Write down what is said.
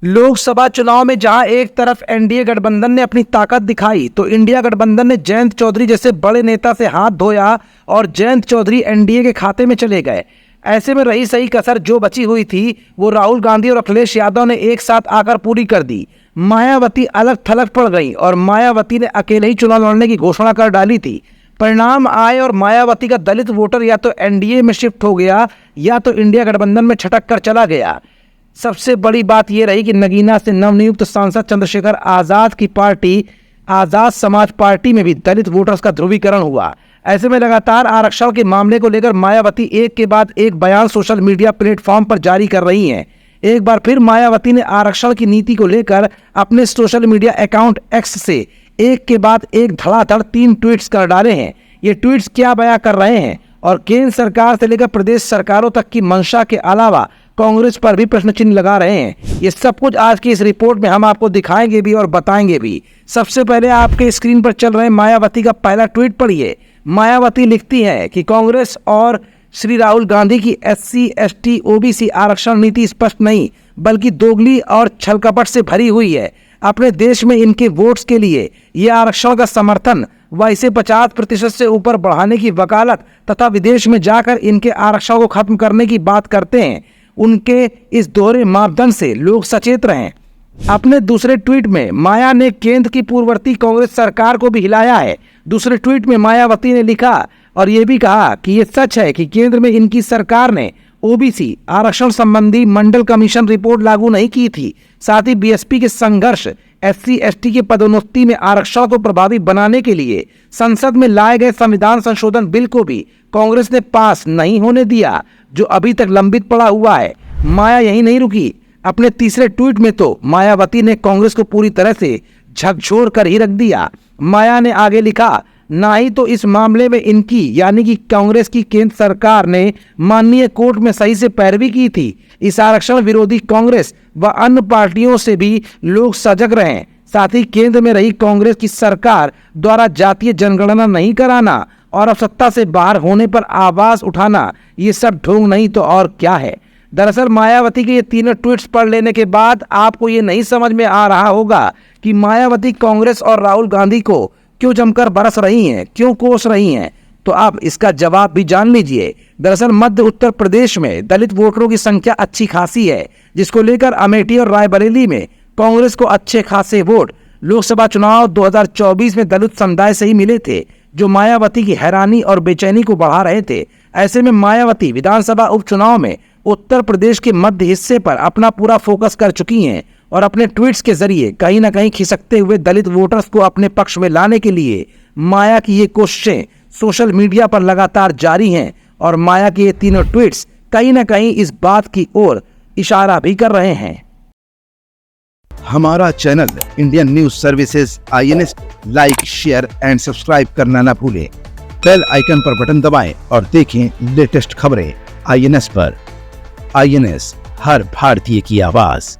लोकसभा चुनाव में जहां एक तरफ एनडीए गठबंधन ने अपनी ताकत दिखाई तो इंडिया गठबंधन ने जयंत चौधरी जैसे बड़े नेता से हाथ धोया और जयंत चौधरी एनडीए के खाते में चले गए। ऐसे में रही सही कसर जो बची हुई थी वो राहुल गांधी और अखिलेश यादव ने एक साथ आकर पूरी कर दी। मायावती अलग थलग पड़ गई और मायावती ने अकेले ही चुनाव लड़ने की घोषणा कर डाली थी। परिणाम आए और मायावती का दलित वोटर या तो एनडीए में शिफ्ट हो गया या तो इंडिया गठबंधन में छटक कर चला गया। सबसे बड़ी बात यह रही कि नगीना से नवनियुक्त सांसद चंद्रशेखर आजाद की पार्टी आजाद समाज पार्टी में भी दलित वोटर्स का ध्रुवीकरण हुआ। ऐसे में लगातार आरक्षण के मामले को लेकर मायावती एक के बाद एक बयान सोशल मीडिया प्लेटफॉर्म पर जारी कर रही हैं। एक बार फिर मायावती ने आरक्षण की नीति को लेकर अपने सोशल मीडिया अकाउंट एक्स से एक के बाद एक धड़ाधड़ 3 ट्वीट्स कर डाले हैं। ये ट्वीट्स क्या बयां कर रहे हैं और केंद्र सरकार से लेकर प्रदेश सरकारों तक की मंशा के अलावा कांग्रेस पर भी प्रश्न चिन्ह लगा रहे हैं। ये सब कुछ आज की इस रिपोर्ट में हम आपको दिखाएंगे भी और बताएंगे भी। सबसे पहले आपके स्क्रीन पर चल रहे मायावती का पहला ट्वीट पढ़िए। मायावती लिखती है कि कांग्रेस और श्री राहुल गांधी की SC ST OBC आरक्षण नीति स्पष्ट नहीं बल्कि दोगली और छलकपट से भरी हुई है। अपने देश में इनके वोट्स के लिए ये आरक्षण का समर्थन व इसे 50% से ऊपर बढ़ाने की वकालत तथा विदेश में जाकर इनके आरक्षण को खत्म करने की बात करते हैं। उनके इस दोहरे मापदंड से लोग सचेत रहें। अपने दूसरे ट्वीट में माया ने केंद्र की पूर्ववर्ती कांग्रेस सरकार को भी हिलाया है। दूसरे ट्वीट में मायावती ने लिखा और ये भी कहा कि ये सच है कि केंद्र में इनकी सरकार ने OBC आरक्षण संबंधी मंडल कमीशन रिपोर्ट लागू नहीं की थी। साथ ही BSP के संघर्ष SC ST के पदोन्नति में आरक्षण को प्रभावी बनाने के लिए संसद में लाए गए संविधान संशोधन बिल को भी कांग्रेस ने पास नहीं होने दिया, जो अभी तक लंबित पड़ा हुआ है। माया यही नहीं रुकी। अपने तीसरे ट्वीट में तो मायावती ने कांग्रेस को पूरी तरह से झकझोर कर ही रख दिया। माया ने आगे लिखा, ना ही तो इस मामले में इनकी यानी कि कांग्रेस की केंद्र सरकार ने माननीय कोर्ट में सही से पैरवी की थी। इस आरक्षण विरोधी कांग्रेस व अन्य पार्टियों से भी लोग सजग रहें। साथ ही केंद्र में रही कांग्रेस की सरकार द्वारा जातीय जनगणना नहीं कराना और अब सत्ता से बाहर होने पर आवाज उठाना, ये सब ढोंग नहीं तो और क्या है। दरअसल मायावती के ये तीनों ट्वीट्स पढ़ लेने के बाद आपको ये नहीं समझ में आ रहा होगा कि मायावती कांग्रेस और राहुल गांधी को क्यों जमकर बरस रही हैं, क्यों कोस रही हैं, तो आप इसका जवाब भी जान लीजिए। दरअसल मध्य उत्तर प्रदेश में दलित वोटरों की संख्या अच्छी खासी है, जिसको लेकर अमेठी और रायबरेली में कांग्रेस को अच्छे खासे वोट लोकसभा चुनाव 2024 में दलित समुदाय से ही मिले थे, जो मायावती की हैरानी और बेचैनी को बढ़ा रहे थे। ऐसे में मायावती विधानसभा उपचुनाव में उत्तर प्रदेश के मध्य हिस्से पर अपना पूरा फोकस कर चुकी हैं और अपने ट्वीट्स के जरिए कहीं ना कहीं खिसकते हुए दलित वोटर्स को अपने पक्ष में लाने के लिए माया की ये कोशिशें सोशल मीडिया पर लगातार जारी हैं और माया के ये तीनों ट्वीट्स कहीं ना कहीं इस बात की ओर इशारा भी कर रहे हैं। हमारा channel Indian news services INS like, share and subscribe करना ना भूलें। बेल आइकन पर बटन दबाएं और देखें लेटेस्ट खबरें INS पर। INS, हर भारतीय की आवाज।